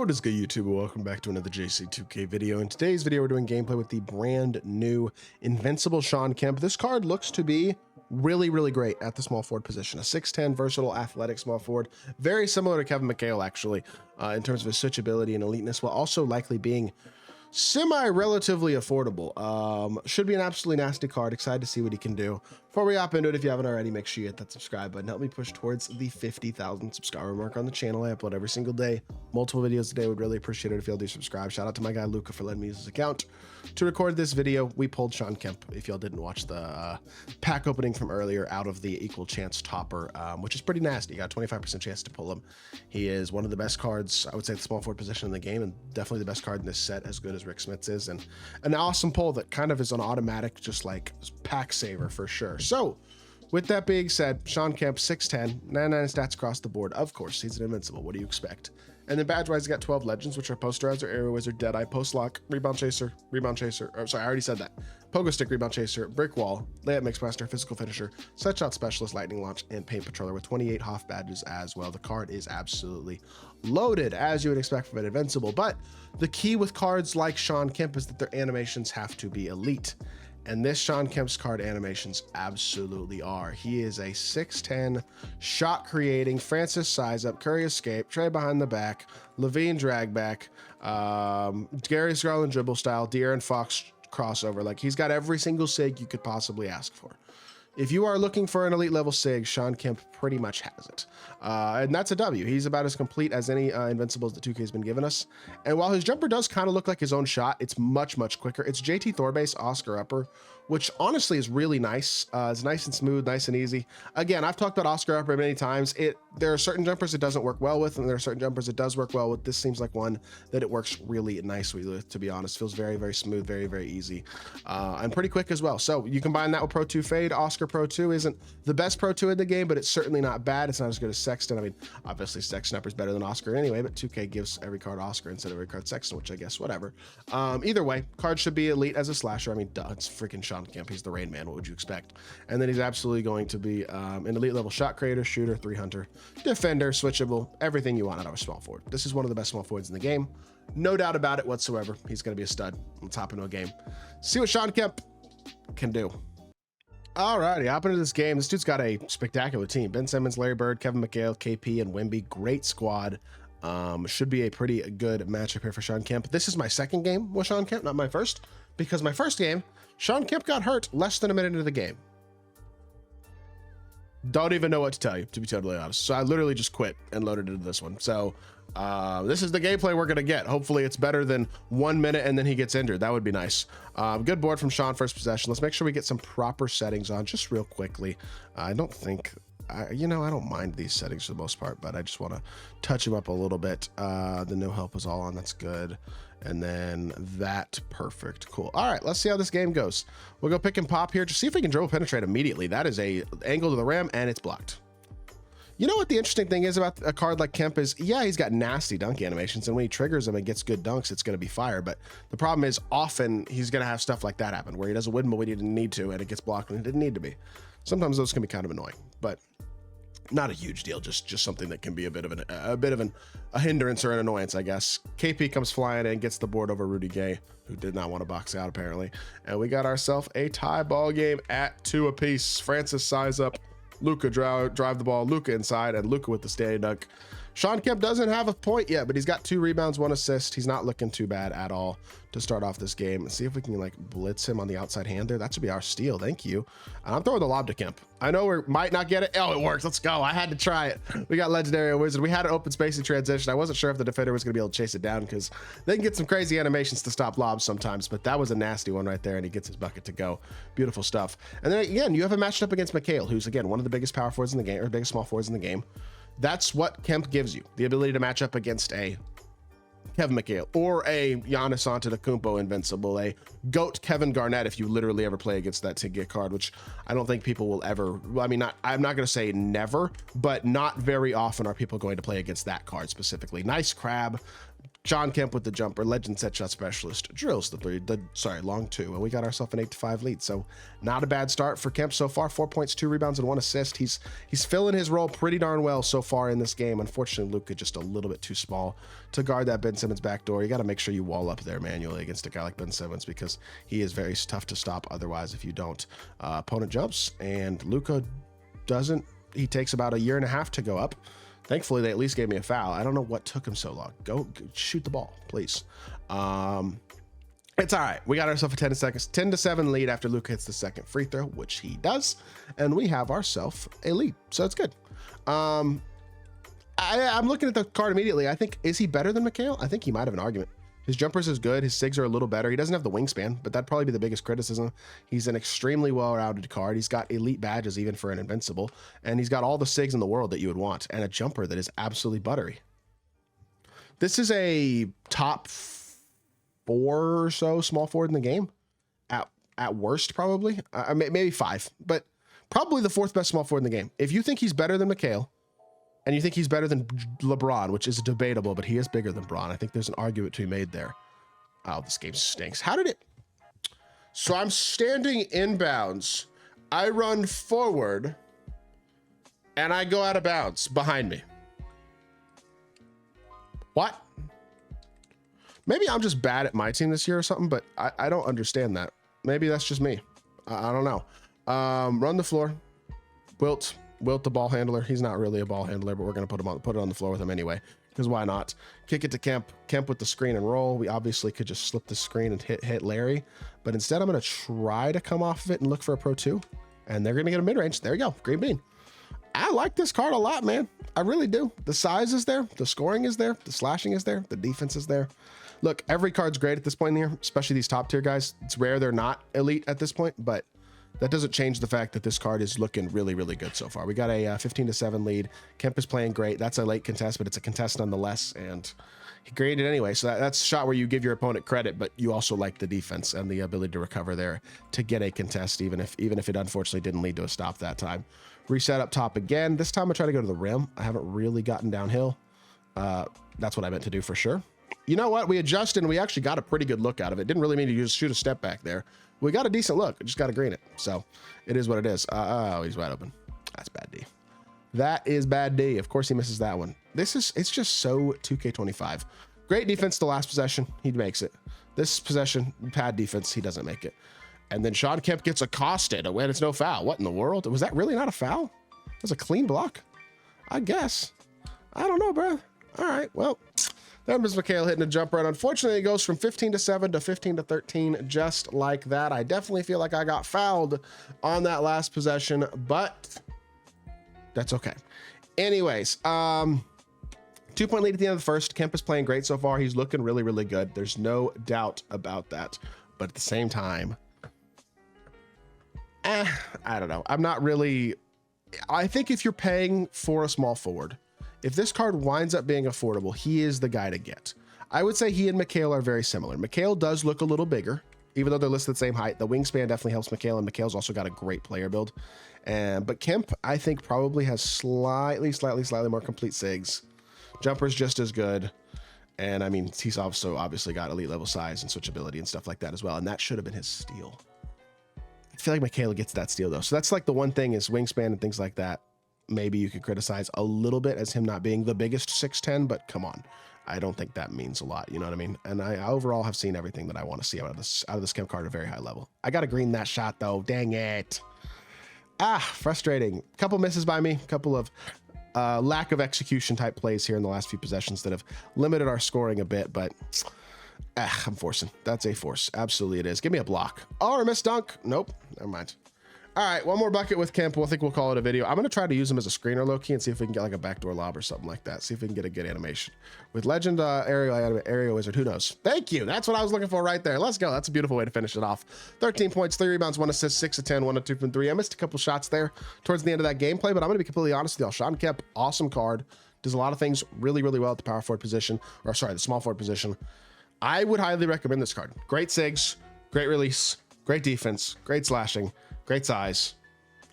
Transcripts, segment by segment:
What is good, YouTube? Welcome back to another JC2K video. In today's video, we're doing gameplay with the brand new Invincible SHAWN KEMP. This card looks to be really great at the small forward position. A 6'10 versatile athletic small forward, very similar to Kevin McHale actually, in terms of his switchability and eliteness, while also likely being relatively affordable. Should be an absolutely nasty card. Excited to see what he can do. Before we hop into it, if you haven't already, make sure you hit that subscribe button. Help me push towards the 50,000 subscriber mark on the channel. I upload every single day, multiple videos a day. Would really appreciate it if y'all do subscribe. Shout out to my guy Luca for letting me use his account to record this video. We pulled SHAWN KEMP, if y'all didn't watch the pack opening from earlier, out of the equal chance topper, which is pretty nasty. You got a 25% chance to pull him. He is one of the best cards, I would say, at the small forward position in the game, and definitely the best card in this set, as good as Rick Smith's is, and an awesome pull that kind of is an automatic, just like pack saver for sure. So with that being said, SHAWN KEMP, 6'10, 99 stats across the board. Of course, he's an invincible. What do you expect? And then badge-wise, he's got 12 legends, which are Posterizer, Area Wizard, Deadeye, Post-Lock, Rebound Chaser, or sorry, I already said that. Pogo Stick, Rebound Chaser, Brick Wall, Layup Mixmaster, Physical Finisher, Set Shot Specialist, Lightning Launch, and Paint Patroller with 28 Hoff badges as well. The card is absolutely loaded, as you would expect from an Invincible. But the key with cards like SHAWN KEMP is that their animations have to be elite. And this SHAWN KEMP's card animations absolutely are. He is a 6'10 shot creating, Francis size up, Curry escape, Trey behind the back, Levine drag back, Gary Garland dribble style, De'Aaron Fox crossover. Like, he's got every single sig you could possibly ask for. If you are looking for an elite level sig, SHAWN KEMP pretty much has it. And that's a W. He's about as complete as any Invincibles that 2K has been giving us. And while his jumper does kind of look like his own shot, it's much quicker. It's JT Thorbase Oscar Upper, which honestly is really nice. It's nice and smooth, nice and easy. Again, I've talked about Oscar Upper many times. There are certain jumpers it doesn't work well with, and there are certain jumpers it does work well with. This seems like one that it works really nicely with, to be honest. Feels very smooth, very easy, and pretty quick as well. So you combine that with Pro 2 Fade. Oscar Pro 2 isn't the best Pro 2 in the game, but it's certainly not bad. It's not as good as Sexton. I mean, obviously Sexton is better than Oscar anyway, but 2K gives every card Oscar instead of every card Sexton, which I guess whatever. Either way, card should be elite as a slasher. I mean, duh, it's freaking SHAWN KEMP. He's the Rain Man. What would you expect? And then he's absolutely going to be an elite level shot creator, shooter, 3-hunter, defender, switchable, everything you want out of a small forward. This is one of the best small forwards in the game. No doubt about it whatsoever. He's going to be a stud. Let's hop into a game. See what SHAWN KEMP can do. Alrighty, hop into this game. This dude's got a spectacular team. Ben Simmons, Larry Bird, Kevin McHale, KP, and Wemby. Great squad. Should be a pretty good matchup here for SHAWN KEMP. This is my second game with SHAWN KEMP, not my first, because my first game, SHAWN KEMP got hurt less than a minute into the game. Don't even know what to tell you, to be totally honest. So I literally just quit and loaded into this one. So this is the gameplay we're gonna get. Hopefully it's better than 1 minute and then he gets injured. That would be nice. Good board from SHAWN, first possession. Let's make sure we get some proper settings on just real quickly. I don't think, I don't mind these settings for the most part, but I just want to touch them up a little bit. The no help is all on. That's good. And then that, perfect, cool. All right, let's see how this game goes. We'll go pick and pop here. Just see if we can dribble penetrate immediately. That is a angle to the rim, and it's blocked. You know what the interesting thing is about a card like KEMP is, yeah, he's got nasty dunk animations, and when he triggers them and gets good dunks, it's going to be fire. But the problem is often he's going to have stuff like that happen, where he does a windmill when he didn't need to, and it gets blocked when it didn't need to be. Sometimes those can be kind of annoying, but not a huge deal, just something that can be a bit of a hindrance or an annoyance, I guess. KP comes flying in, gets the board over Rudy Gay, who did not want to box out apparently, and we got ourselves a tie ball game at 2 apiece. Francis size up, Luca drive the ball, Luca inside, and Luca with the standing dunk. SHAWN KEMP doesn't have a point yet, but he's got 2 rebounds, 1 assist. He's not looking too bad at all to start off this game. Let's see if we can like blitz him on the outside hand there. That should be our steal. Thank you. And I'm throwing the lob to KEMP. I know we might not get it. Oh, it works. Let's go. I had to try it. We got Legendary Wizard. We had an open space in transition. I wasn't sure if the defender was going to be able to chase it down because they can get some crazy animations to stop lobs sometimes, but that was a nasty one right there, and he gets his bucket to go. Beautiful stuff. And then again, you have a matched up against McHale, who's again one of the biggest power forwards in the game, or biggest small forwards in the game. That's what KEMP gives you, the ability to match up against a Kevin McHale or a Giannis Antetokounmpo Invincible, a GOAT Kevin Garnett, if you literally ever play against that to get card, which I don't think people will ever, I mean, I'm not going to say never, but not very often are people going to play against that card specifically. Nice crab, Sean Kemp with the jumper, legend set shot specialist, drills the three, long two, and we got ourselves an 8-5 lead. So not a bad start for Kemp so far. 4 points, 2 rebounds, and 1 assist. He's filling his role pretty darn well so far in this game. Unfortunately, Luka just a little bit too small to guard that Ben Simmons backdoor. You got to make sure you wall up there manually against a guy like Ben Simmons, because he is very tough to stop otherwise if you don't. Opponent jumps, and Luka doesn't. He takes about 1.5 years to go up. Thankfully, they at least gave me a foul. I don't know what took him so long. Go shoot the ball, please. It's all right. We got ourselves a 10-7 lead after Luka hits the second free throw, which he does, and we have ourselves a lead. So it's good. I'm looking at the card immediately. I think, is he better than Mikhail? I think he might have an argument. His jumpers is good. His SIGs are a little better. He doesn't have the wingspan, but that'd probably be the biggest criticism. He's an extremely well-rounded card. He's got elite badges even for an invincible, and he's got all the SIGs in the world that you would want, and a jumper that is absolutely buttery. This is a top 4 or so small forward in the game, at worst probably, maybe 5, but probably the 4th best small forward in the game. If you think he's better than Mikhail, and you think he's better than LeBron, which is debatable, but he is bigger than LeBron. I think there's an argument to be made there. Oh, this game stinks. How did it? So I'm standing inbounds. I run forward, and I go out of bounds behind me. What? Maybe I'm just bad at my team this year or something, but I don't understand that. Maybe that's just me. I don't know. Run the floor. Wilt the ball handler. He's not really a ball handler, but we're going to put it on the floor with him anyway, because why not? Kick it to Kemp. Kemp with the screen and roll. We obviously could just slip the screen and hit Larry, but instead I'm going to try to come off of it and look for a Pro 2, and they're going to get a mid-range. There you go. Green bean. I like this card a lot, man. I really do. The size is there. The scoring is there. The slashing is there. The defense is there. Look, every card's great at this point in the year, especially these top tier guys. It's rare they're not elite at this point, but that doesn't change the fact that this card is looking really, really good so far. We got a 15-7 lead. Kemp is playing great. That's a late contest, but it's a contest nonetheless, and he graded anyway. So that's a shot where you give your opponent credit, but you also like the defense and the ability to recover there to get a contest, even if it unfortunately didn't lead to a stop that time. Reset up top again. This time I try to go to the rim. I haven't really gotten downhill. That's what I meant to do for sure. You know what? We adjusted and we actually got a pretty good look out of it. Didn't really mean to shoot a step back there. We got a decent look. I just got to green it. So it is what it is. Oh, he's wide open. That's bad D. That is bad D. Of course he misses that one. It's just so 2K25. Great defense the last possession. He makes it. This possession, bad defense. He doesn't make it. And then Sean Kemp gets accosted when it's no foul. What in the world? Was that really not a foul? It was a clean block, I guess. I don't know, bro. All right, well, there was Mikhail hitting a jumper, and unfortunately it goes from 15-7 to 15-13, just like that. I definitely feel like I got fouled on that last possession, but that's okay. Anyways, 2-point lead at the end of the first. Kemp is playing great so far. He's looking really, really good. There's no doubt about that. But at the same time, I don't know. I'm not really. I think if you're paying for a small forward, if this card winds up being affordable, he is the guy to get. I would say he and Mikhail are very similar. Mikhail does look a little bigger, even though they're listed the same height. The wingspan definitely helps Mikhail, and Mikhail's also got a great player build. But Kemp, I think, probably has slightly more complete SIGs. Jumper's just as good. And I mean, he's also obviously got elite level size and switchability and stuff like that as well. And that should have been his steal. I feel like Mikhail gets that steal though. So that's like the one thing is wingspan and things like that. Maybe you could criticize a little bit as him not being the biggest 6'10", but come on. I don't think that means a lot. You know what I mean? And I overall have seen everything that I want to see out of this Kemp card at a very high level. I got to green that shot though. Dang it. Frustrating. Couple misses by me. Couple of lack of execution type plays here in the last few possessions that have limited our scoring a bit, but I'm forcing. That's a force. Absolutely it is. Give me a block. Oh, or a missed dunk. Nope. Never mind. All right, one more bucket with Kemp. I think we'll call it a video. I'm going to try to use him as a screener low-key and see if we can get like a backdoor lob or something like that. See if we can get a good animation. With Legend Aerial Wizard, who knows? Thank you. That's what I was looking for right there. Let's go. That's a beautiful way to finish it off. 13 points, 3 rebounds, 1 assist, 6 of 10, 1 of 2 from 3. I missed a couple shots there towards the end of that gameplay, but I'm going to be completely honest with y'all. Sean Kemp, awesome card. Does a lot of things really, really well at the power forward position, or sorry, the small forward position. I would highly recommend this card. Great SIGs, great release, great defense, great slashing, great size.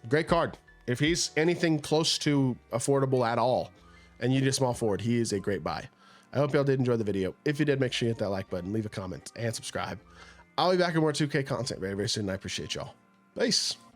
Great card. If he's anything close to affordable at all and you need a small forward, he is a great buy. I hope y'all did enjoy the video. If you did, make sure you hit that like button, leave a comment, and subscribe. I'll be back with more 2K content very, very soon. I appreciate y'all. Peace.